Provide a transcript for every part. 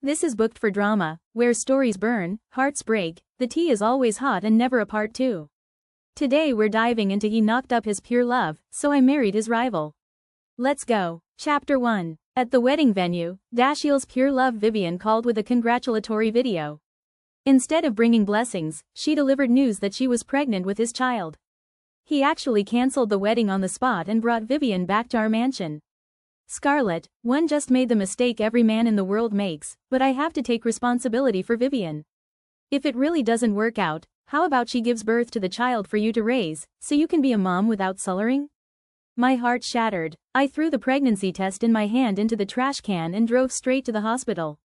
This is Booked for Drama, where stories burn, hearts break, the tea is always hot and never a part 2. Today we're diving into He Knocked Up His Pure Love, So I Married His Rival. Let's go. Chapter 1. At the wedding venue, Dashiell's pure love Vivian called with a congratulatory video. Instead of bringing blessings, she delivered news that she was pregnant with his child. He actually cancelled the wedding on the spot and brought Vivian back to our mansion. Scarlett, one just made the mistake every man in the world makes, but I have to take responsibility for Vivian. If it really doesn't work out, how about she gives birth to the child for you to raise, so you can be a mom without sullying? My heart shattered. I threw the pregnancy test in my hand into the trash can and drove straight to the hospital.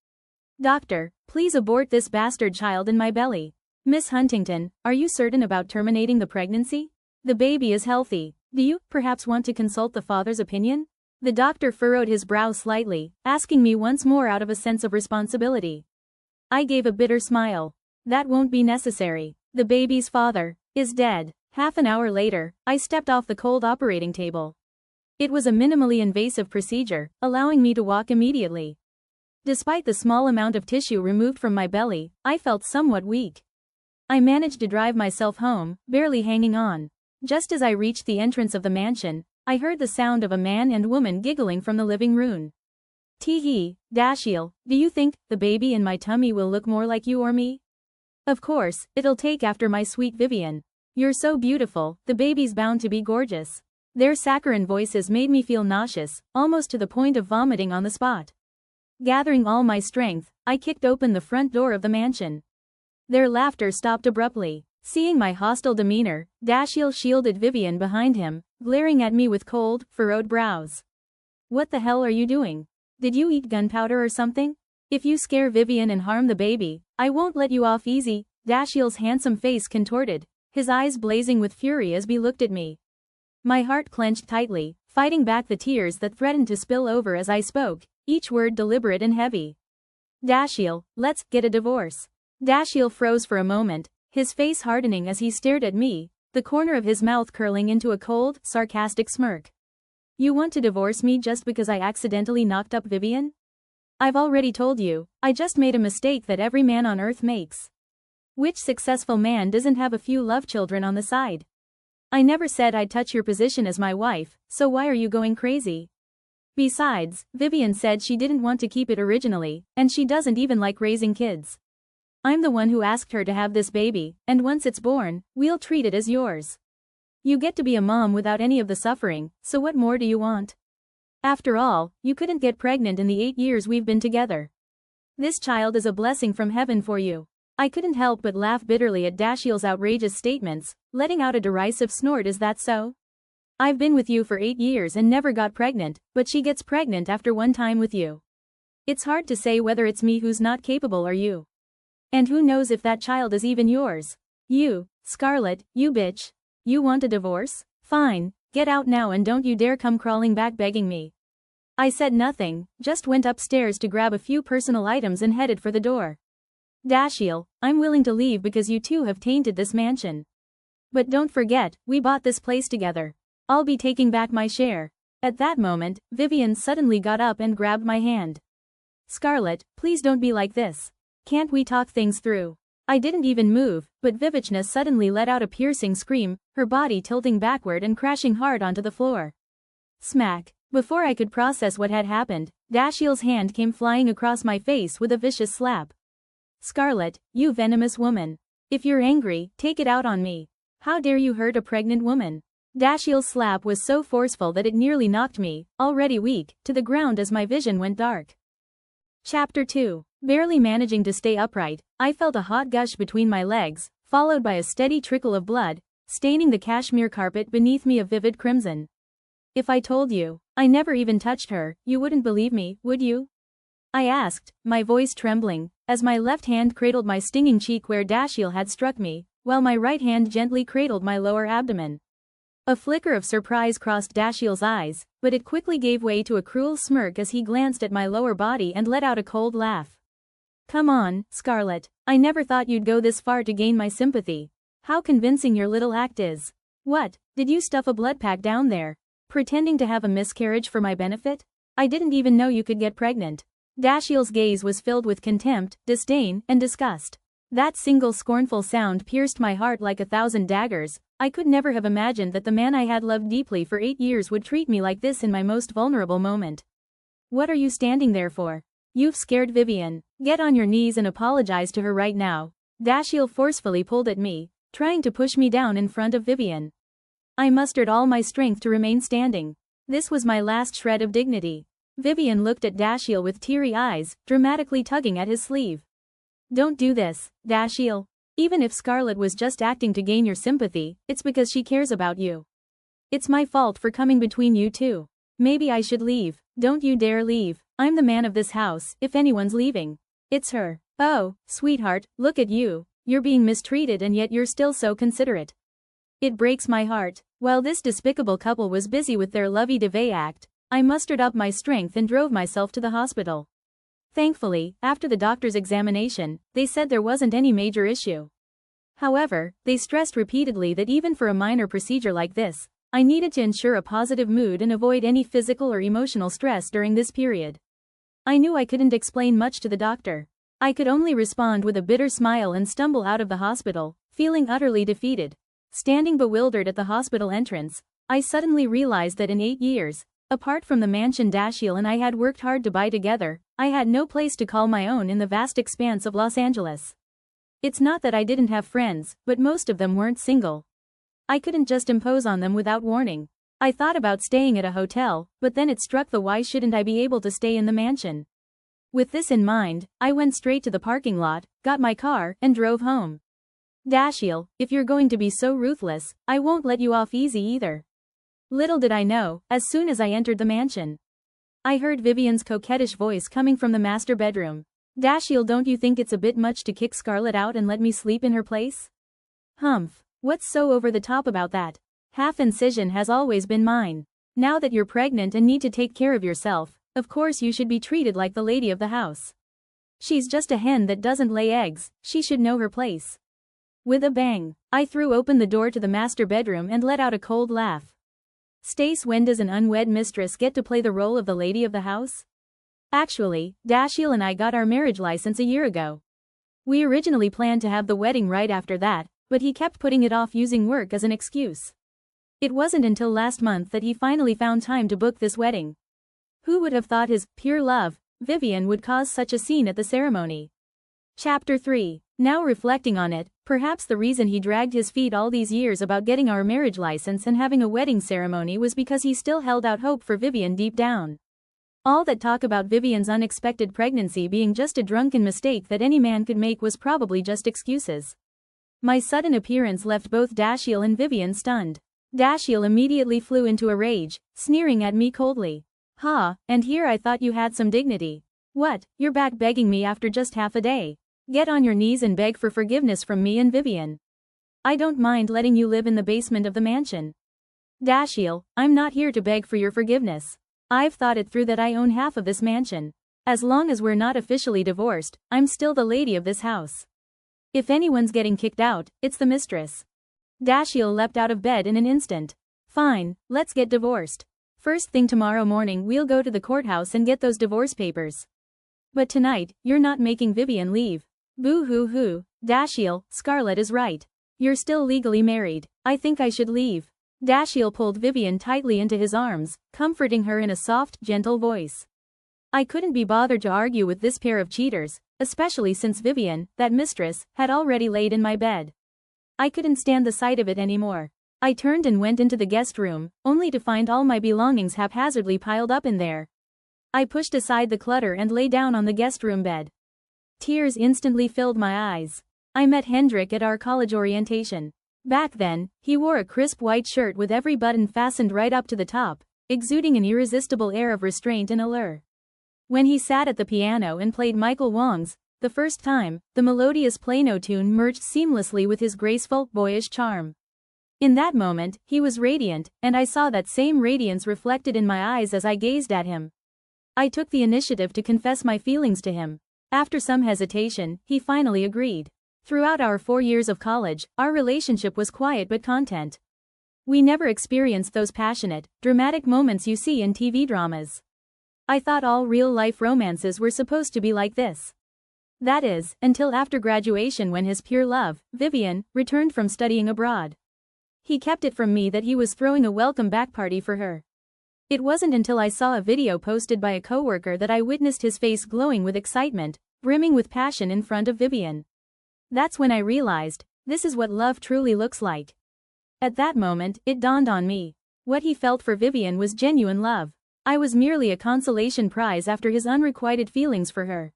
Doctor, please abort this bastard child in my belly. Miss Huntington, are you certain about terminating the pregnancy? The baby is healthy. Do you, perhaps, want to consult the father's opinion? The doctor furrowed his brow slightly, asking me once more out of a sense of responsibility. I gave a bitter smile. That won't be necessary. The baby's father is dead. Half an hour later, I stepped off the cold operating table. It was a minimally invasive procedure, allowing me to walk immediately. Despite the small amount of tissue removed from my belly, I felt somewhat weak. I managed to drive myself home, barely hanging on. Just as I reached the entrance of the mansion, I heard the sound of a man and woman giggling from the living room. Tee-hee, Dashiell, do you think the baby in my tummy will look more like you or me? Of course, it'll take after my sweet Vivian. You're so beautiful, the baby's bound to be gorgeous. Their saccharine voices made me feel nauseous, almost to the point of vomiting on the spot. Gathering all my strength, I kicked open the front door of the mansion. Their laughter stopped abruptly. Seeing my hostile demeanor, Dashiell shielded Vivian behind him, glaring at me with cold, furrowed brows. What the hell are you doing? Did you eat gunpowder or something? If you scare Vivian and harm the baby, I won't let you off easy. Dashiell's handsome face contorted, his eyes blazing with fury as he looked at me. My heart clenched tightly, fighting back the tears that threatened to spill over as I spoke, each word deliberate and heavy. Dashiell, let's get a divorce. Dashiell froze for a moment, his face hardening as he stared at me, the corner of his mouth curling into a cold, sarcastic smirk. You want to divorce me just because I accidentally knocked up Vivian? I've already told you, I just made a mistake that every man on earth makes. Which successful man doesn't have a few love children on the side? I never said I'd touch your position as my wife, so why are you going crazy? Besides, Vivian said she didn't want to keep it originally, and she doesn't even like raising kids. I'm the one who asked her to have this baby, and once it's born, we'll treat it as yours. You get to be a mom without any of the suffering, so what more do you want? After all, you couldn't get pregnant in the 8 years we've been together. This child is a blessing from heaven for you. I couldn't help but laugh bitterly at Dashiell's outrageous statements, letting out a derisive snort. Is that so? I've been with you for 8 years and never got pregnant, but she gets pregnant after one time with you. It's hard to say whether it's me who's not capable or you. And who knows if that child is even yours. You, Scarlett, you bitch. You want a divorce? Fine, get out now and don't you dare come crawling back begging me. I said nothing, just went upstairs to grab a few personal items and headed for the door. Dashiell, I'm willing to leave because you two have tainted this mansion. But don't forget, we bought this place together. I'll be taking back my share. At that moment, Vivian suddenly got up and grabbed my hand. Scarlett, please don't be like this. Can't we talk things through? I didn't even move, but Vivichna suddenly let out a piercing scream, her body tilting backward and crashing hard onto the floor. Smack. Before I could process what had happened, Dashiell's hand came flying across my face with a vicious slap. Scarlett, you venomous woman. If you're angry, take it out on me. How dare you hurt a pregnant woman? Dashiell's slap was so forceful that it nearly knocked me, already weak, to the ground as my vision went dark. Chapter 2. Barely managing to stay upright, I felt a hot gush between my legs, followed by a steady trickle of blood, staining the cashmere carpet beneath me a vivid crimson. If I told you I never even touched her, you wouldn't believe me, would you? I asked, my voice trembling, as my left hand cradled my stinging cheek where Dashiell had struck me, while my right hand gently cradled my lower abdomen. A flicker of surprise crossed Dashiell's eyes, but it quickly gave way to a cruel smirk as he glanced at my lower body and let out a cold laugh. Come on, Scarlett, I never thought you'd go this far to gain my sympathy. How convincing your little act is. What, did you stuff a blood pack down there? Pretending to have a miscarriage for my benefit? I didn't even know you could get pregnant. Dashiell's gaze was filled with contempt, disdain, and disgust. That single scornful sound pierced my heart like 1,000 daggers. I could never have imagined that the man I had loved deeply for 8 years would treat me like this in my most vulnerable moment. What are you standing there for? You've scared Vivian. Get on your knees and apologize to her right now. Dashiell forcefully pulled at me, trying to push me down in front of Vivian. I mustered all my strength to remain standing. This was my last shred of dignity. Vivian looked at Dashiell with teary eyes, dramatically tugging at his sleeve. Don't do this, Dashiell. Even if Scarlett was just acting to gain your sympathy, it's because she cares about you. It's my fault for coming between you two. Maybe I should leave. Don't you dare leave. I'm the man of this house. If anyone's leaving, it's her. Oh, sweetheart, look at you. You're being mistreated and yet you're still so considerate. It breaks my heart. While this despicable couple was busy with their lovey-dovey act, I mustered up my strength and drove myself to the hospital. Thankfully, after the doctor's examination, they said there wasn't any major issue. However, they stressed repeatedly that even for a minor procedure like this, I needed to ensure a positive mood and avoid any physical or emotional stress during this period. I knew I couldn't explain much to the doctor. I could only respond with a bitter smile and stumble out of the hospital, feeling utterly defeated. Standing bewildered at the hospital entrance, I suddenly realized that in 8 years, apart from the mansion Dashiell and I had worked hard to buy together, I had no place to call my own in the vast expanse of Los Angeles. It's not that I didn't have friends, but most of them weren't single. I couldn't just impose on them without warning. I thought about staying at a hotel, but then it struck the why shouldn't I be able to stay in the mansion? With this in mind, I went straight to the parking lot, got my car, and drove home. Dashiell, if you're going to be so ruthless, I won't let you off easy either. Little did I know, as soon as I entered the mansion, I heard Vivian's coquettish voice coming from the master bedroom. Dashiell, don't you think it's a bit much to kick Scarlett out and let me sleep in her place? Humph, what's so over the top about that? Half incision has always been mine. Now that you're pregnant and need to take care of yourself, of course you should be treated like the lady of the house. She's just a hen that doesn't lay eggs, she should know her place. With a bang, I threw open the door to the master bedroom and let out a cold laugh. Stace, when does an unwed mistress get to play the role of the lady of the house? Actually, Dashiell and I got our marriage license a year ago. We originally planned to have the wedding right after that, but he kept putting it off using work as an excuse. It wasn't until last month that he finally found time to book this wedding. Who would have thought his pure love, Vivian, would cause such a scene at the ceremony? Chapter 3. Now reflecting on it, perhaps the reason he dragged his feet all these years about getting our marriage license and having a wedding ceremony was because he still held out hope for Vivian deep down. All that talk about Vivian's unexpected pregnancy being just a drunken mistake that any man could make was probably just excuses. My sudden appearance left both Dashiell and Vivian stunned. Dashiell immediately flew into a rage, sneering at me coldly. Ha, and here I thought you had some dignity. What, you're back begging me after just half a day? Get on your knees and beg for forgiveness from me and Vivian. I don't mind letting you live in the basement of the mansion. Dashiell, I'm not here to beg for your forgiveness. I've thought it through that I own half of this mansion. As long as we're not officially divorced, I'm still the lady of this house. If anyone's getting kicked out, it's the mistress. Dashiell leapt out of bed in an instant. Fine, let's get divorced. First thing tomorrow morning we'll go to the courthouse and get those divorce papers. But tonight, you're not making Vivian leave. Boo-hoo-hoo, Dashiell, Scarlett is right. You're still legally married. I think I should leave. Dashiell pulled Vivian tightly into his arms, comforting her in a soft, gentle voice. I couldn't be bothered to argue with this pair of cheaters, especially since Vivian, that mistress, had already laid in my bed. I couldn't stand the sight of it anymore. I turned and went into the guest room, only to find all my belongings haphazardly piled up in there. I pushed aside the clutter and lay down on the guest room bed. Tears instantly filled my eyes. I met Hendrik at our college orientation. Back then, he wore a crisp white shirt with every button fastened right up to the top, exuding an irresistible air of restraint and allure. When he sat at the piano and played Michael Wong's The First Time, the melodious piano tune merged seamlessly with his graceful, boyish charm. In that moment, he was radiant, and I saw that same radiance reflected in my eyes as I gazed at him. I took the initiative to confess my feelings to him. After some hesitation, he finally agreed. Throughout our 4 years of college, our relationship was quiet but content. We never experienced those passionate, dramatic moments you see in TV dramas. I thought all real-life romances were supposed to be like this. That is, until after graduation when his pure love, Vivian, returned from studying abroad. He kept it from me that he was throwing a welcome back party for her. It wasn't until I saw a video posted by a coworker that I witnessed his face glowing with excitement, brimming with passion in front of Vivian. That's when I realized, this is what love truly looks like. At that moment, it dawned on me. What he felt for Vivian was genuine love. I was merely a consolation prize after his unrequited feelings for her.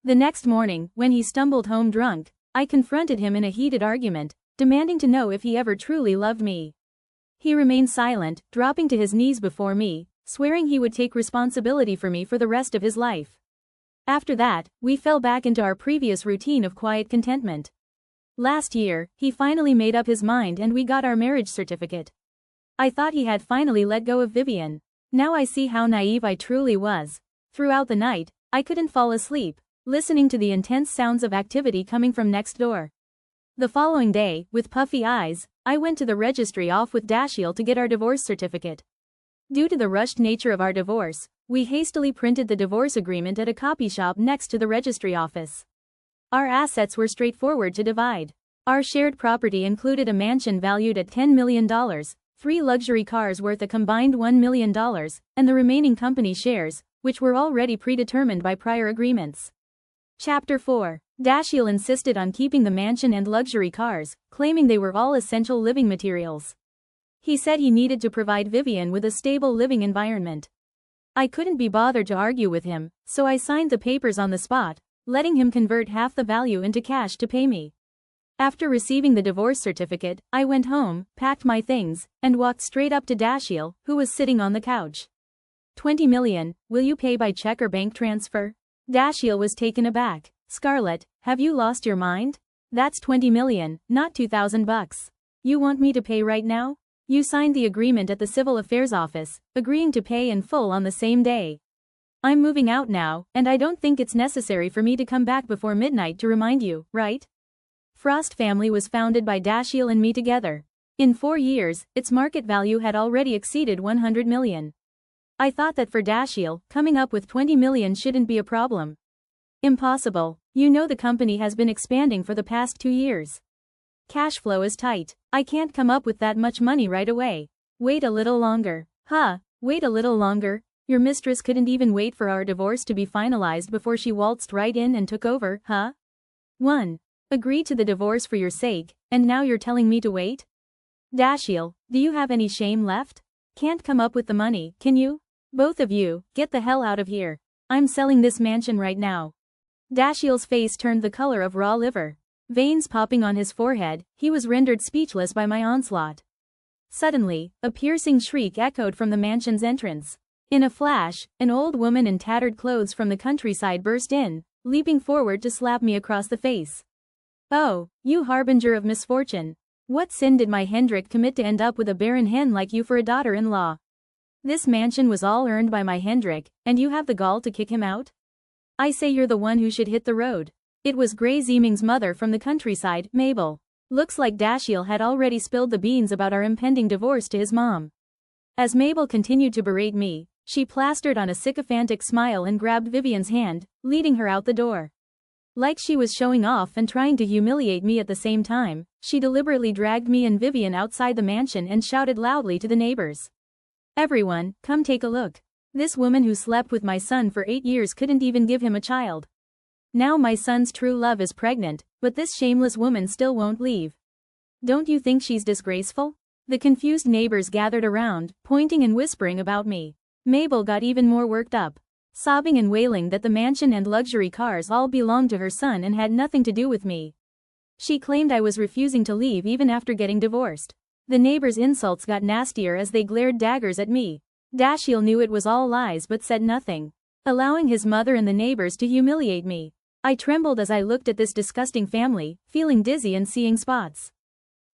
The next morning, when he stumbled home drunk, I confronted him in a heated argument, demanding to know if he ever truly loved me. He remained silent, dropping to his knees before me, swearing he would take responsibility for me for the rest of his life. After that, we fell back into our previous routine of quiet contentment. Last year, he finally made up his mind and we got our marriage certificate. I thought he had finally let go of Vivian. Now I see how naive I truly was. Throughout the night, I couldn't fall asleep, listening to the intense sounds of activity coming from next door. The following day, with puffy eyes, I went to the registry off with Dashiell to get our divorce certificate. Due to the rushed nature of our divorce, we hastily printed the divorce agreement at a copy shop next to the registry office. Our assets were straightforward to divide. Our shared property included a mansion valued at $10 million, 3 luxury cars worth a combined $1 million, and the remaining company shares, which were already predetermined by prior agreements. Chapter 4. Dashiell insisted on keeping the mansion and luxury cars, claiming they were all essential living materials. He said he needed to provide Vivian with a stable living environment. I couldn't be bothered to argue with him, so I signed the papers on the spot, letting him convert half the value into cash to pay me. After receiving the divorce certificate, I went home, packed my things, and walked straight up to Dashiell, who was sitting on the couch. $20 million, will you pay by check or bank transfer? Dashiell was taken aback. Scarlett, have you lost your mind? That's $20 million, not $2,000. You want me to pay right now? You signed the agreement at the Civil Affairs office, agreeing to pay in full on the same day. I'm moving out now, and I don't think it's necessary for me to come back before midnight to remind you, right? Frost Family was founded by Dashiell and me together. In 4 years, its market value had already exceeded $100 million. I thought that for Dashiell, coming up with $20 million shouldn't be a problem. Impossible. You know the company has been expanding for the past 2 years. Cash flow is tight. I can't come up with that much money right away. Wait a little longer. Wait a little longer? Your mistress couldn't even wait for our divorce to be finalized before she waltzed right in and took over, 1. Agreed to the divorce for your sake, and now you're telling me to wait? Dashiell, do you have any shame left? Can't come up with the money, can you? Both of you, get the hell out of here. I'm selling this mansion right now. Dashiell's face turned the color of raw liver. Veins popping on his forehead, he was rendered speechless by my onslaught. Suddenly, a piercing shriek echoed from the mansion's entrance. In a flash, an old woman in tattered clothes from the countryside burst in, leaping forward to slap me across the face. Oh, you harbinger of misfortune. What sin did my Hendrik commit to end up with a barren hen like you for a daughter-in-law? This mansion was all earned by my Hendrik, and you have the gall to kick him out? I say you're the one who should hit the road. It was Grey Zeeming's mother from the countryside, Mabel. Looks like Dashiell had already spilled the beans about our impending divorce to his mom. As Mabel continued to berate me, she plastered on a sycophantic smile and grabbed Vivian's hand, leading her out the door. Like she was showing off and trying to humiliate me at the same time, she deliberately dragged me and Vivian outside the mansion and shouted loudly to the neighbors. Everyone, come take a look. This woman who slept with my son for 8 years couldn't even give him a child. Now my son's true love is pregnant, but this shameless woman still won't leave. Don't you think she's disgraceful? The confused neighbors gathered around, pointing and whispering about me. Mabel got even more worked up, sobbing and wailing that the mansion and luxury cars all belonged to her son and had nothing to do with me. She claimed I was refusing to leave even after getting divorced. The neighbors' insults got nastier as they glared daggers at me. Dashiell knew it was all lies but said nothing, allowing his mother and the neighbors to humiliate me. I trembled as I looked at this disgusting family, feeling dizzy and seeing spots.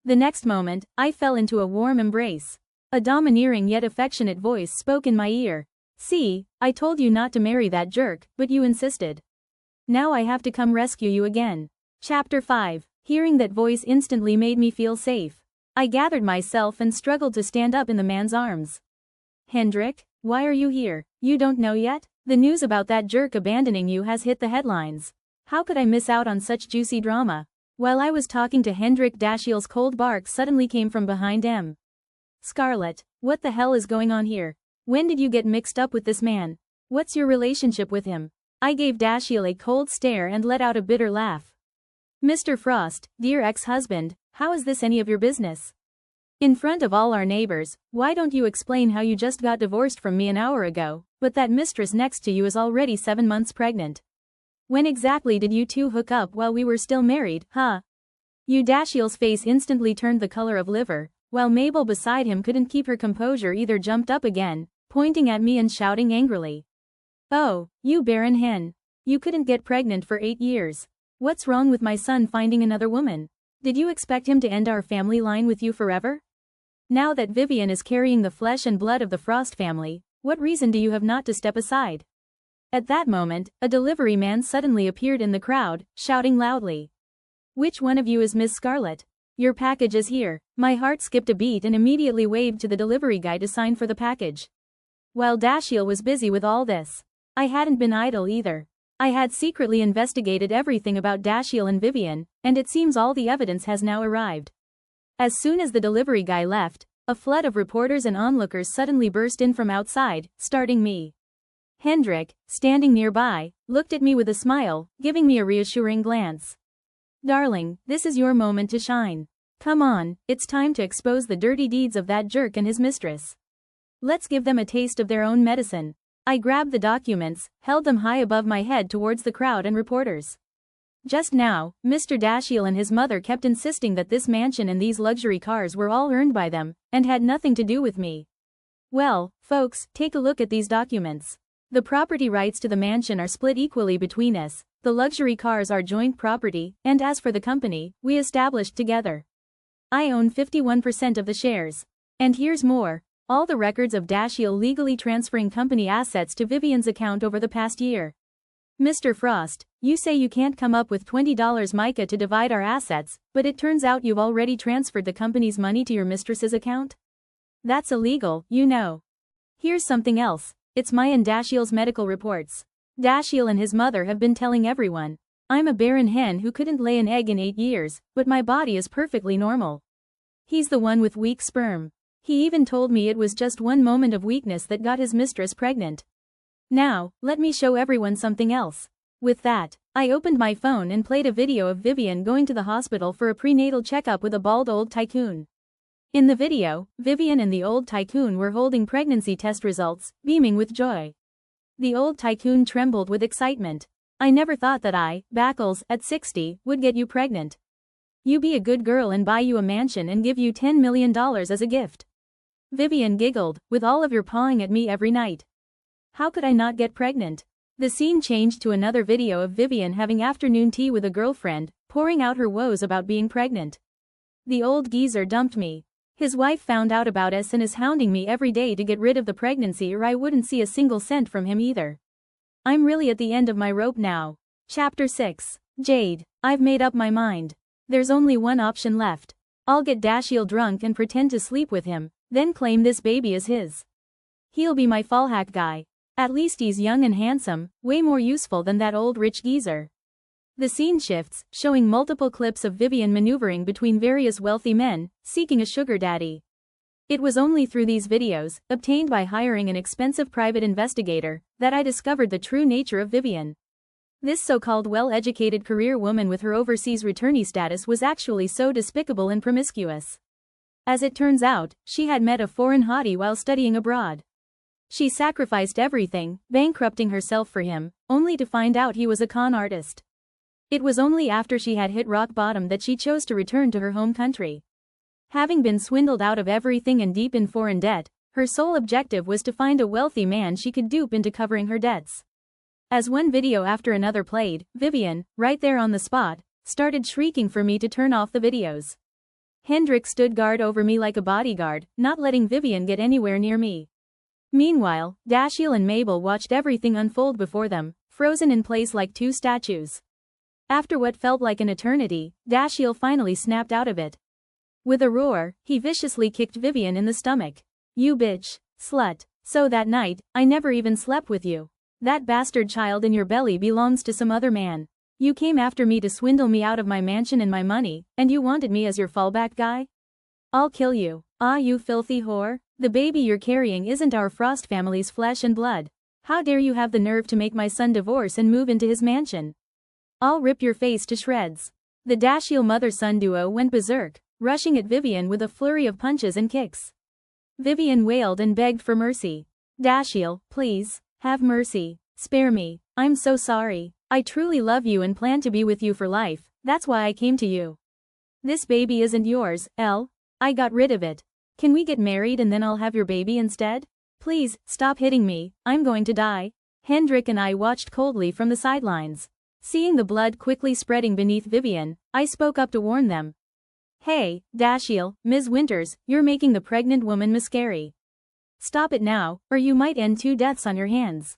The next moment, I fell into a warm embrace. A domineering yet affectionate voice spoke in my ear. See, I told you not to marry that jerk, but you insisted. Now I have to come rescue you again. Chapter 5. Hearing that voice instantly made me feel safe. I gathered myself and struggled to stand up in the man's arms. Hendrik, Why are you here? You don't know yet? The news about that jerk abandoning you has hit the headlines. How could I miss out on such juicy drama? While I was talking to Hendrik, Dashiell's cold bark suddenly came from behind him. Scarlett, what the hell is going on here? When did you get mixed up with this man? What's your relationship with him? I gave Dashiell a cold stare and let out a bitter laugh. Mr. Frost, dear ex-husband, how is this any of your business? In front of all our neighbors, why don't you explain how you just got divorced from me an hour ago, but that mistress next to you is already 7 months pregnant? When exactly did you two hook up while we were still married, huh? Dashiell's face instantly turned the color of liver, while Mabel beside him couldn't keep her composure either, jumped up again, pointing at me and shouting angrily. Oh, you barren hen. You couldn't get pregnant for 8 years. What's wrong with my son finding another woman? Did you expect him to end our family line with you forever? Now that Vivian is carrying the flesh and blood of the Frost family, what reason do you have not to step aside? At that moment, a delivery man suddenly appeared in the crowd, shouting loudly. Which one of you is Miss Scarlett? Your package is here. My heart skipped a beat and immediately waved to the delivery guy to sign for the package. While Dashiell was busy with all this, I hadn't been idle either. I had secretly investigated everything about Dashiell and Vivian, and it seems all the evidence has now arrived. As soon as the delivery guy left, a flood of reporters and onlookers suddenly burst in from outside, starting me. Hendrik, standing nearby, looked at me with a smile, giving me a reassuring glance. Darling, this is your moment to shine. Come on, it's time to expose the dirty deeds of that jerk and his mistress. Let's give them a taste of their own medicine. I grabbed the documents, held them high above my head towards the crowd and reporters. Just now, Mr. Dashiell and his mother kept insisting that this mansion and these luxury cars were all earned by them, and had nothing to do with me. Well, folks, take a look at these documents. The property rights to the mansion are split equally between us, the luxury cars are joint property, and as for the company, we established together. I own 51% of the shares. And here's more, all the records of Dashiell legally transferring company assets to Vivian's account over the past year. Mr. Frost, you say you can't come up with $20 mica to divide our assets, but it turns out you've already transferred the company's money to your mistress's account? That's illegal, you know. Here's something else, it's my and Dashiell's medical reports. Dashiell and his mother have been telling everyone. I'm a barren hen who couldn't lay an egg in 8 years, but my body is perfectly normal. He's the one with weak sperm. He even told me it was just one moment of weakness that got his mistress pregnant. Now, let me show everyone something else. With that, I opened my phone and played a video of Vivian going to the hospital for a prenatal checkup with a bald old tycoon. In the video, Vivian and the old tycoon were holding pregnancy test results, beaming with joy. The old tycoon trembled with excitement. I never thought that I, Backles, at 60, would get you pregnant. You be a good girl and buy you a mansion and give you $10 million as a gift. Vivian giggled, with all of your pawing at me every night. How could I not get pregnant? The scene changed to another video of Vivian having afternoon tea with a girlfriend, pouring out her woes about being pregnant. The old geezer dumped me. His wife found out about us and is hounding me every day to get rid of the pregnancy, or I wouldn't see a single cent from him either. I'm really at the end of my rope now. Chapter 6. Jade. I've made up my mind. There's only one option left. I'll get Dashiell drunk and pretend to sleep with him, then claim this baby is his. He'll be my fallback guy. At least he's young and handsome, way more useful than that old rich geezer. The scene shifts, showing multiple clips of Vivian maneuvering between various wealthy men, seeking a sugar daddy. It was only through these videos, obtained by hiring an expensive private investigator, that I discovered the true nature of Vivian. This so-called well-educated career woman with her overseas returnee status was actually so despicable and promiscuous. As it turns out, she had met a foreign hottie while studying abroad. She sacrificed everything, bankrupting herself for him, only to find out he was a con artist. It was only after she had hit rock bottom that she chose to return to her home country. Having been swindled out of everything and deep in foreign debt, her sole objective was to find a wealthy man she could dupe into covering her debts. As one video after another played, Vivian, right there on the spot, started shrieking for me to turn off the videos. Hendrik stood guard over me like a bodyguard, not letting Vivian get anywhere near me. Meanwhile, Dashiell and Mabel watched everything unfold before them, frozen in place like two statues. After what felt like an eternity, Dashiell finally snapped out of it. With a roar, he viciously kicked Vivian in the stomach. You bitch, slut. So that night, I never even slept with you. That bastard child in your belly belongs to some other man. You came after me to swindle me out of my mansion and my money, and you wanted me as your fallback guy? I'll kill you. Ah, you filthy whore. The baby you're carrying isn't our Frost family's flesh and blood. How dare you have the nerve to make my son divorce and move into his mansion? I'll rip your face to shreds. The Dashiell mother-son duo went berserk, rushing at Vivian with a flurry of punches and kicks. Vivian wailed and begged for mercy. Dashiell, please, have mercy. Spare me. I'm so sorry. I truly love you and plan to be with you for life, that's why I came to you. This baby isn't yours, Elle. I got rid of it. Can we get married and then I'll have your baby instead? Please, stop hitting me, I'm going to die. Hendrik and I watched coldly from the sidelines. Seeing the blood quickly spreading beneath Vivian, I spoke up to warn them. Hey, Dashiell, Ms. Winters, you're making the pregnant woman miscarry. Stop it now, or you might end 2 deaths on your hands.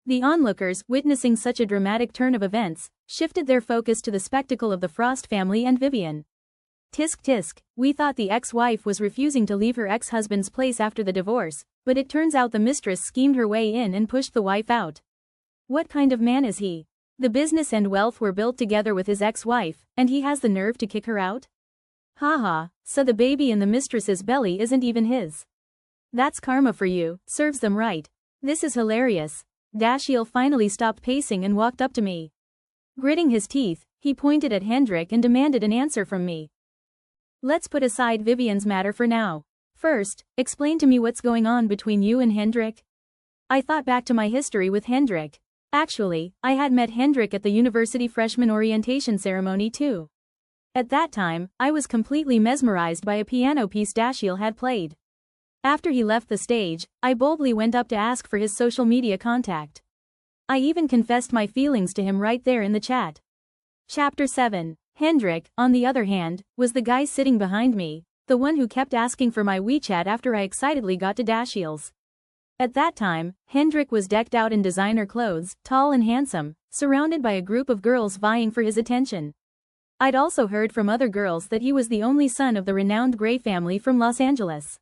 The onlookers, witnessing such a dramatic turn of events, shifted their focus to the spectacle of the Frost family and Vivian. Tisk tisk, we thought the ex-wife was refusing to leave her ex-husband's place after the divorce, but it turns out the mistress schemed her way in and pushed the wife out. What kind of man is he? The business and wealth were built together with his ex-wife, and he has the nerve to kick her out? Haha, so the baby in the mistress's belly isn't even his. That's karma for you, serves them right. This is hilarious. Dashiell finally stopped pacing and walked up to me. Gritting his teeth, he pointed at Hendrik and demanded an answer from me. Let's put aside Vivian's matter for now. First, explain to me what's going on between you and Hendrik. I thought back to my history with Hendrik. Actually, I had met Hendrik at the university freshman orientation ceremony too. At that time, I was completely mesmerized by a piano piece Dashiell had played. After he left the stage, I boldly went up to ask for his social media contact. I even confessed my feelings to him right there in the chat. Chapter 7. Hendrik, on the other hand, was the guy sitting behind me, the one who kept asking for my WeChat after I excitedly got to Dashiell's. At that time, Hendrik was decked out in designer clothes, tall and handsome, surrounded by a group of girls vying for his attention. I'd also heard from other girls that he was the only son of the renowned Gray family from Los Angeles.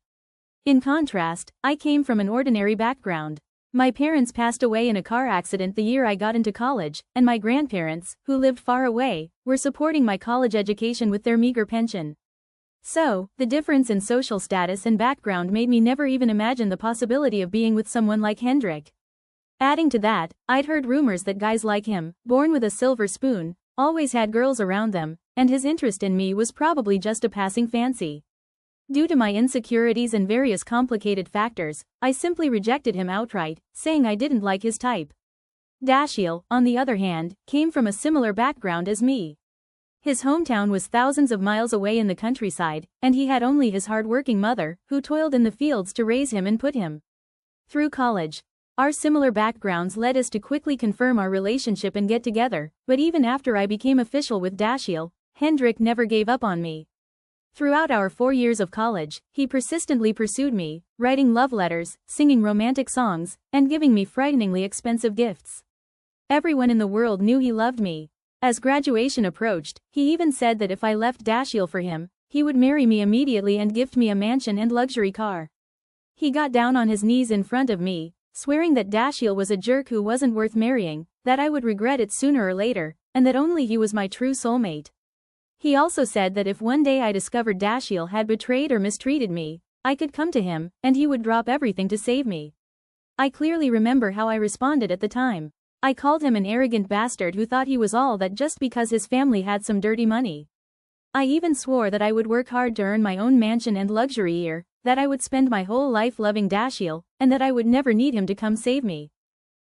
In contrast, I came from an ordinary background. My parents passed away in a car accident the year I got into college, and my grandparents, who lived far away, were supporting my college education with their meager pension. So, the difference in social status and background made me never even imagine the possibility of being with someone like Hendrik. Adding to that, I'd heard rumors that guys like him, born with a silver spoon, always had girls around them, and his interest in me was probably just a passing fancy. Due to my insecurities and various complicated factors, I simply rejected him outright, saying I didn't like his type. Dashiell, on the other hand, came from a similar background as me. His hometown was thousands of miles away in the countryside, and he had only his hard-working mother, who toiled in the fields to raise him and put him through college. Our similar backgrounds led us to quickly confirm our relationship and get together, but even after I became official with Dashiell, Hendrik never gave up on me. Throughout our 4 years of college, he persistently pursued me, writing love letters, singing romantic songs, and giving me frighteningly expensive gifts. Everyone in the world knew he loved me. As graduation approached, he even said that if I left Dashiell for him, he would marry me immediately and gift me a mansion and luxury car. He got down on his knees in front of me, swearing that Dashiell was a jerk who wasn't worth marrying, that I would regret it sooner or later, and that only he was my true soulmate. He also said that if one day I discovered Dashiell had betrayed or mistreated me, I could come to him, and he would drop everything to save me. I clearly remember how I responded at the time. I called him an arrogant bastard who thought he was all that just because his family had some dirty money. I even swore that I would work hard to earn my own mansion and luxury year, that I would spend my whole life loving Dashiell, and that I would never need him to come save me.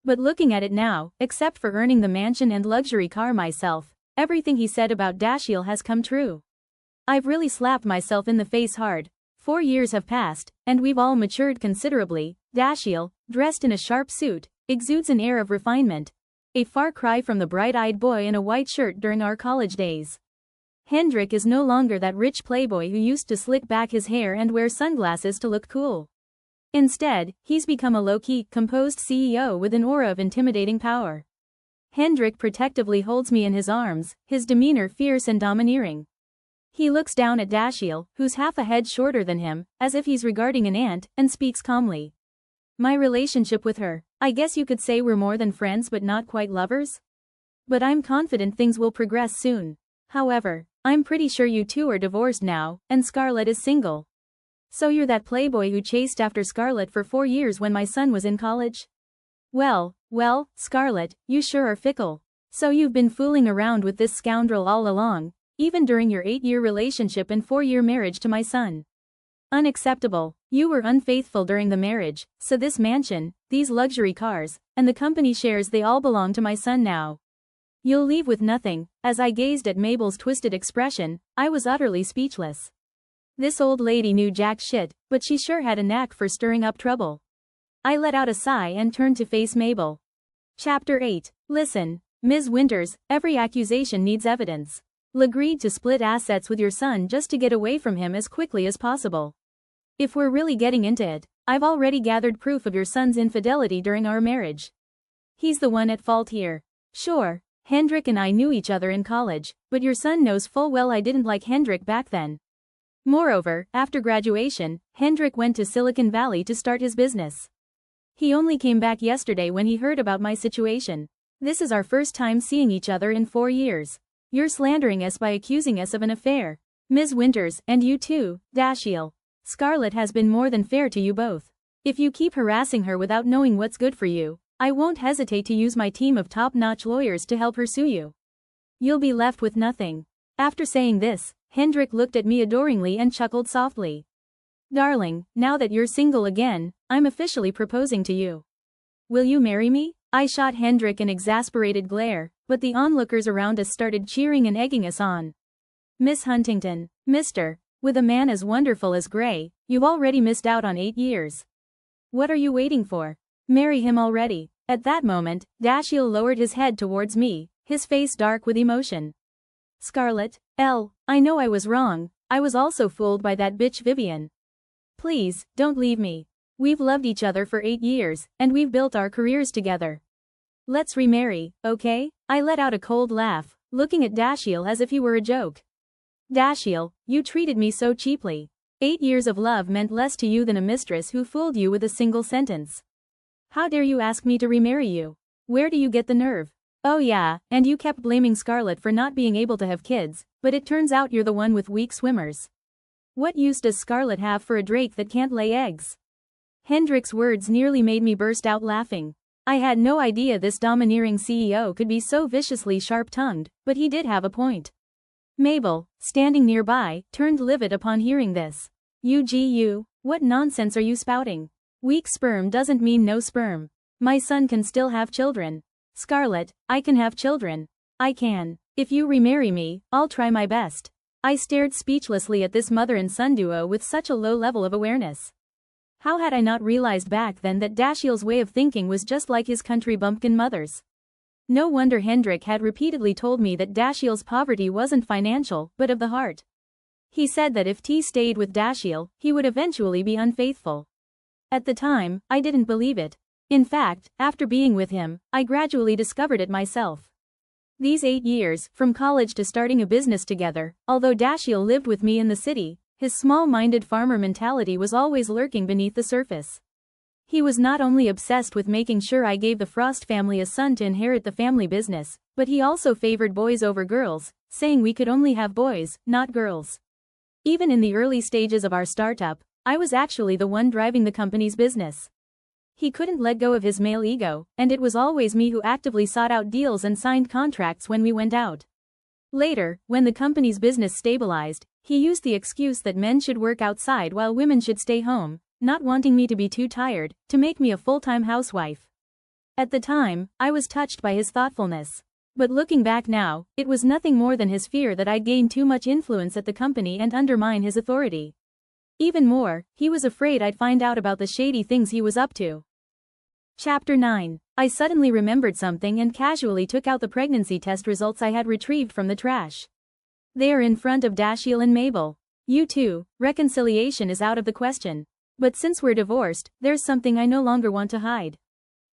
But looking at it now, except for earning the mansion and luxury car myself, everything he said about Dashiell has come true. I've really slapped myself in the face hard. 4 years have passed, and we've all matured considerably. Dashiell, dressed in a sharp suit, exudes an air of refinement. A far cry from the bright-eyed boy in a white shirt during our college days. Hendrik is no longer that rich playboy who used to slick back his hair and wear sunglasses to look cool. Instead, he's become a low-key, composed CEO with an aura of intimidating power. Hendrik protectively holds me in his arms, his demeanor fierce and domineering. He looks down at Dashiell, who's half a head shorter than him, as if he's regarding an ant, and speaks calmly. My relationship with her, I guess you could say we're more than friends but not quite lovers? But I'm confident things will progress soon. However, I'm pretty sure you two are divorced now, and Scarlett is single. So you're that playboy who chased after Scarlett for 4 years when my son was in college? Well, Scarlett, you sure are fickle. So you've been fooling around with this scoundrel all along, even during your 8-year relationship and 4-year marriage to my son. Unacceptable. You were unfaithful during the marriage, so this mansion, these luxury cars, and the company shares, they all belong to my son now. You'll leave with nothing. As I gazed at Mabel's twisted expression, I was utterly speechless. This old lady knew jack shit, but she sure had a knack for stirring up trouble. I let out a sigh and turned to face Mabel. Chapter 8. Listen, Ms. Winters, every accusation needs evidence. Agreed to split assets with your son just to get away from him as quickly as possible. If we're really getting into it, I've already gathered proof of your son's infidelity during our marriage. He's the one at fault here. Sure, Hendrik and I knew each other in college, but your son knows full well I didn't like Hendrik back then. Moreover, after graduation, Hendrik went to Silicon Valley to start his business. He only came back yesterday when he heard about my situation. This is our first time seeing each other in 4 years. You're slandering us by accusing us of an affair. Ms. Winters, and you too, Dashiell. Scarlett has been more than fair to you both. If you keep harassing her without knowing what's good for you, I won't hesitate to use my team of top-notch lawyers to help her sue you. You'll be left with nothing. After saying this, Hendrik looked at me adoringly and chuckled softly. Darling, now that you're single again, I'm officially proposing to you. Will you marry me? I shot Hendrik an exasperated glare, but the onlookers around us started cheering and egging us on. Miss Huntington, Mr. With a man as wonderful as Gray, you've already missed out on 8 years. What are you waiting for? Marry him already. At that moment, Dashiell lowered his head towards me, his face dark with emotion. Scarlett, I know I was wrong, I was also fooled by that bitch Vivian. Please, don't leave me. We've loved each other for 8 years, and we've built our careers together. Let's remarry, okay? I let out a cold laugh, looking at Dashiell as if he were a joke. Dashiell, you treated me so cheaply. 8 years of love meant less to you than a mistress who fooled you with a single sentence. How dare you ask me to remarry you? Where do you get the nerve? Oh yeah, and you kept blaming Scarlett for not being able to have kids, but it turns out you're the one with weak swimmers. What use does Scarlett have for a drake that can't lay eggs? Hendrik's words nearly made me burst out laughing. I had no idea this domineering CEO could be so viciously sharp-tongued, but he did have a point. Mabel, standing nearby, turned livid upon hearing this. You, what nonsense are you spouting? Weak sperm doesn't mean no sperm. My son can still have children. Scarlett, I can have children. I can. If you remarry me, I'll try my best. I stared speechlessly at this mother and son duo with such a low level of awareness. How had I not realized back then that Dashiell's way of thinking was just like his country bumpkin mother's? No wonder Hendrik had repeatedly told me that Dashiell's poverty wasn't financial, but of the heart. He said that if T stayed with Dashiell, he would eventually be unfaithful. At the time, I didn't believe it. In fact, after being with him, I gradually discovered it myself. These 8 years, from college to starting a business together, although Dashiell lived with me in the city, his small-minded farmer mentality was always lurking beneath the surface. He was not only obsessed with making sure I gave the Frost family a son to inherit the family business, but he also favored boys over girls, saying we could only have boys, not girls. Even in the early stages of our startup, I was actually the one driving the company's business. He couldn't let go of his male ego, and it was always me who actively sought out deals and signed contracts when we went out. Later, when the company's business stabilized, he used the excuse that men should work outside while women should stay home, not wanting me to be too tired, to make me a full-time housewife. At the time, I was touched by his thoughtfulness. But looking back now, it was nothing more than his fear that I'd gain too much influence at the company and undermine his authority. Even more, he was afraid I'd find out about the shady things he was up to. Chapter 9. I suddenly remembered something and casually took out the pregnancy test results I had retrieved from the trash. They are in front of Dashiell and Mabel. You two, reconciliation is out of the question. But since we're divorced, there's something I no longer want to hide.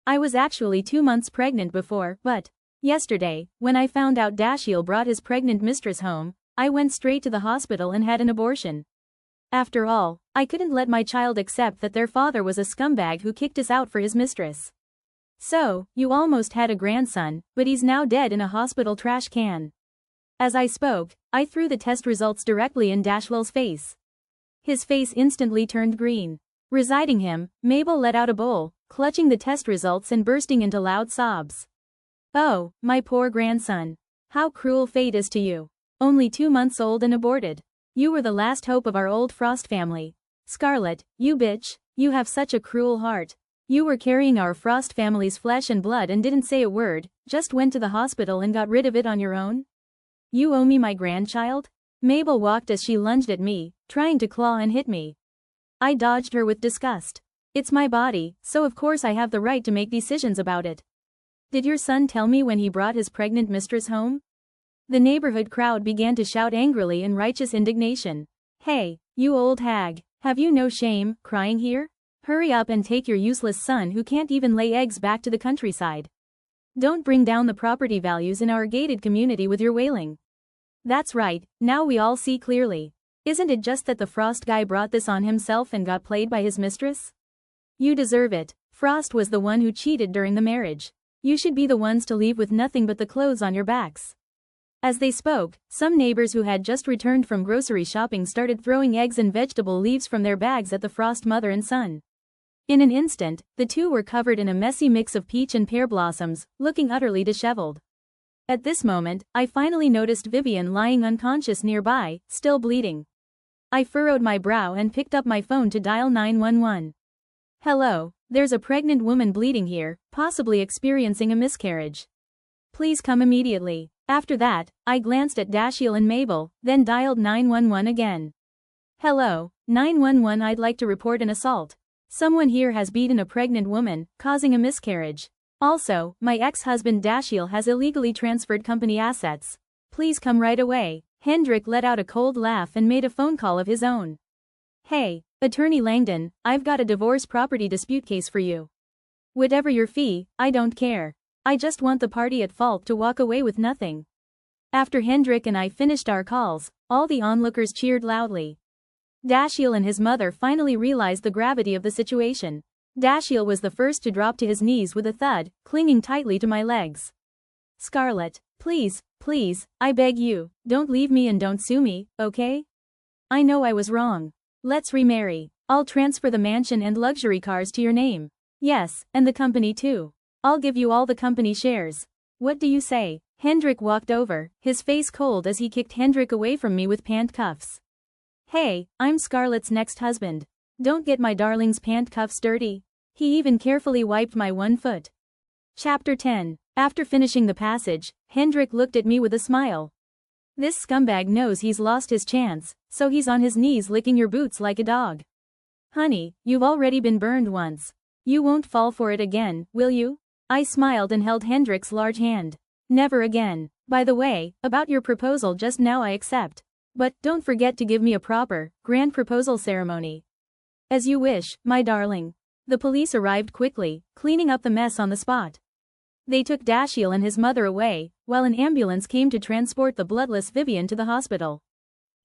I was actually 2 months pregnant before, but yesterday, when I found out Dashiell brought his pregnant mistress home, I went straight to the hospital and had an abortion. After all, I couldn't let my child accept that their father was a scumbag who kicked us out for his mistress. So, you almost had a grandson, but he's now dead in a hospital trash can. As I spoke, I threw the test results directly in Dashiell's face. His face instantly turned green. Resigning him, Mabel let out a bowl, clutching the test results and bursting into loud sobs. Oh, my poor grandson. How cruel fate is to you. Only 2 months old and aborted. You were the last hope of our old Frost family. Scarlett, you bitch, you have such a cruel heart. You were carrying our Frost family's flesh and blood and didn't say a word, just went to the hospital and got rid of it on your own? You owe me my grandchild? Mabel walked as she lunged at me, trying to claw and hit me. I dodged her with disgust. It's my body, so of course I have the right to make decisions about it. Did your son tell me when he brought his pregnant mistress home? The neighborhood crowd began to shout angrily in righteous indignation. Hey, you old hag, have you no shame, crying here? Hurry up and take your useless son who can't even lay eggs back to the countryside. Don't bring down the property values in our gated community with your wailing. That's right, now we all see clearly. Isn't it just that the Frost guy brought this on himself and got played by his mistress? You deserve it. Frost was the one who cheated during the marriage. You should be the ones to leave with nothing but the clothes on your backs. As they spoke, some neighbors who had just returned from grocery shopping started throwing eggs and vegetable leaves from their bags at the Frost mother and son. In an instant, the two were covered in a messy mix of peach and pear blossoms, looking utterly disheveled. At this moment, I finally noticed Vivian lying unconscious nearby, still bleeding. I furrowed my brow and picked up my phone to dial 911. Hello, there's a pregnant woman bleeding here, possibly experiencing a miscarriage. Please come immediately. After that, I glanced at Dashiell and Mabel, then dialed 911 again. Hello, 911, I'd like to report an assault. Someone here has beaten a pregnant woman, causing a miscarriage. Also, my ex-husband Dashiell has illegally transferred company assets. Please come right away. Hendrik let out a cold laugh and made a phone call of his own. Hey, Attorney Langdon, I've got a divorce property dispute case for you. Whatever your fee, I don't care. I just want the party at fault to walk away with nothing. After Hendrik and I finished our calls, all the onlookers cheered loudly. Dashiell and his mother finally realized the gravity of the situation. Dashiell was the first to drop to his knees with a thud, clinging tightly to my legs. Scarlett, please, please, I beg you, don't leave me and don't sue me, okay? I know I was wrong. Let's remarry. I'll transfer the mansion and luxury cars to your name. Yes, and the company too. I'll give you all the company shares. What do you say? Hendrik walked over, his face cold as he kicked Hendrik away from me with pant cuffs. Hey, I'm Scarlett's next husband. Don't get my darling's pant cuffs dirty. He even carefully wiped my one foot. Chapter 10. After finishing the passage, Hendrik looked at me with a smile. This scumbag knows he's lost his chance, so he's on his knees licking your boots like a dog. Honey, you've already been burned once. You won't fall for it again, will you? I smiled and held Hendrik's large hand. Never again. By the way, about your proposal just now, I accept. But don't forget to give me a proper, grand proposal ceremony. As you wish, my darling. The police arrived quickly, cleaning up the mess on the spot. They took Dashiell and his mother away, while an ambulance came to transport the bloodless Vivian to the hospital.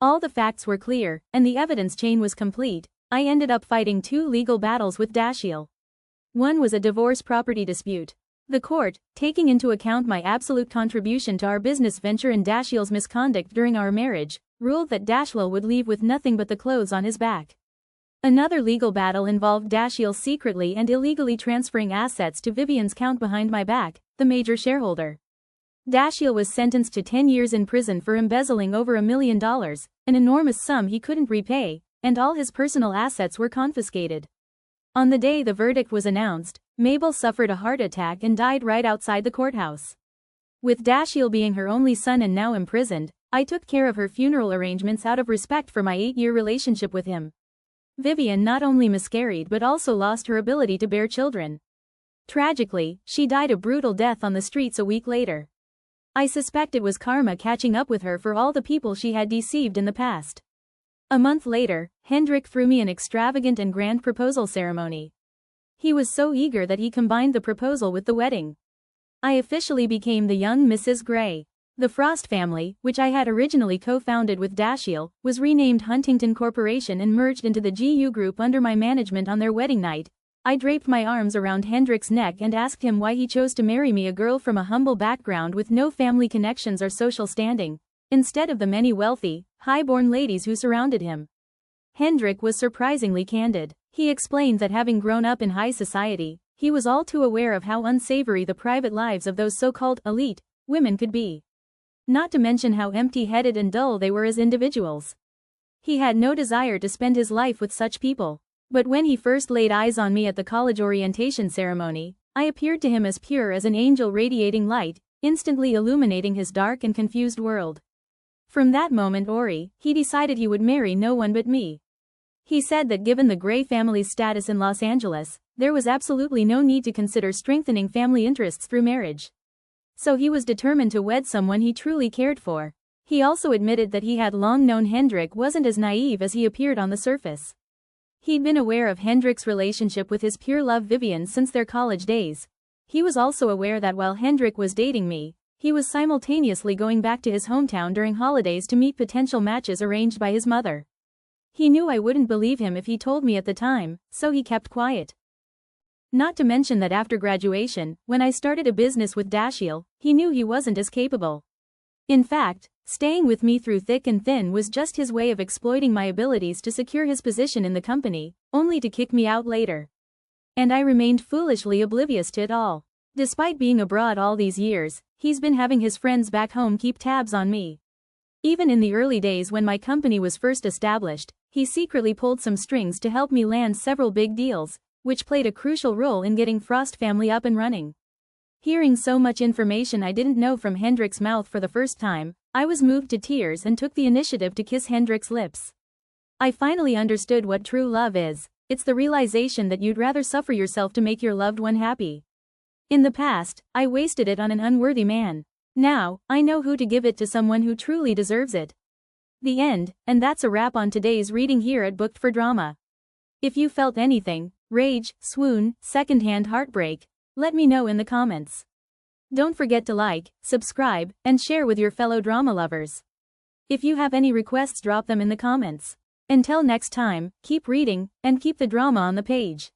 All the facts were clear, and the evidence chain was complete. I ended up fighting 2 legal battles with Dashiell. One was a divorce property dispute. The court, taking into account my absolute contribution to our business venture and Dashiell's misconduct during our marriage, ruled that Dashiell would leave with nothing but the clothes on his back. Another legal battle involved Dashiell secretly and illegally transferring assets to Vivian's count behind my back, the major shareholder. Dashiell was sentenced to 10 years in prison for embezzling over $1 million, an enormous sum he couldn't repay, and all his personal assets were confiscated. On the day the verdict was announced, Mabel suffered a heart attack and died right outside the courthouse. With Dashiell being her only son and now imprisoned, I took care of her funeral arrangements out of respect for my 8-year relationship with him. Vivian not only miscarried but also lost her ability to bear children. Tragically, she died a brutal death on the streets a week later. I suspect it was karma catching up with her for all the people she had deceived in the past. A month later, Hendrik threw me an extravagant and grand proposal ceremony. He was so eager that he combined the proposal with the wedding. I officially became the young Mrs. Gray. The Frost family, which I had originally co-founded with Dashiell, was renamed Huntington Corporation and merged into the GU Group under my management on their wedding night. I draped my arms around Hendrik's neck and asked him why he chose to marry me, a girl from a humble background with no family connections or social standing, instead of the many wealthy, high-born ladies who surrounded him. Hendrik was surprisingly candid. He explained that having grown up in high society, he was all too aware of how unsavory the private lives of those so-called elite women could be. Not to mention how empty-headed and dull they were as individuals. He had no desire to spend his life with such people. But when he first laid eyes on me at the college orientation ceremony, I appeared to him as pure as an angel radiating light, instantly illuminating his dark and confused world. From that moment he decided he would marry no one but me. He said that given the Gray family's status in Los Angeles, there was absolutely no need to consider strengthening family interests through marriage. So he was determined to wed someone he truly cared for. He also admitted that he had long known Hendrik wasn't as naive as he appeared on the surface. He'd been aware of Hendrik's relationship with his pure love Vivian since their college days. He was also aware that while Hendrik was dating me, he was simultaneously going back to his hometown during holidays to meet potential matches arranged by his mother. He knew I wouldn't believe him if he told me at the time, so he kept quiet. Not to mention that after graduation, when I started a business with Dashiell, he knew he wasn't as capable. In fact, staying with me through thick and thin was just his way of exploiting my abilities to secure his position in the company, only to kick me out later. And I remained foolishly oblivious to it all. Despite being abroad all these years, he's been having his friends back home keep tabs on me. Even in the early days when my company was first established, he secretly pulled some strings to help me land several big deals, which played a crucial role in getting Frost family up and running. Hearing so much information I didn't know from Hendrik's mouth for the first time, I was moved to tears and took the initiative to kiss Hendrik's lips. I finally understood what true love is. It's the realization that you'd rather suffer yourself to make your loved one happy. In the past, I wasted it on an unworthy man. Now, I know who to give it to, someone who truly deserves it. The end, and that's a wrap on today's reading here at Booked for Drama. If you felt anything, rage, swoon, secondhand heartbreak, let me know in the comments. Don't forget to like, subscribe, and share with your fellow drama lovers. If you have any requests, drop them in the comments. Until next time, keep reading, and keep the drama on the page.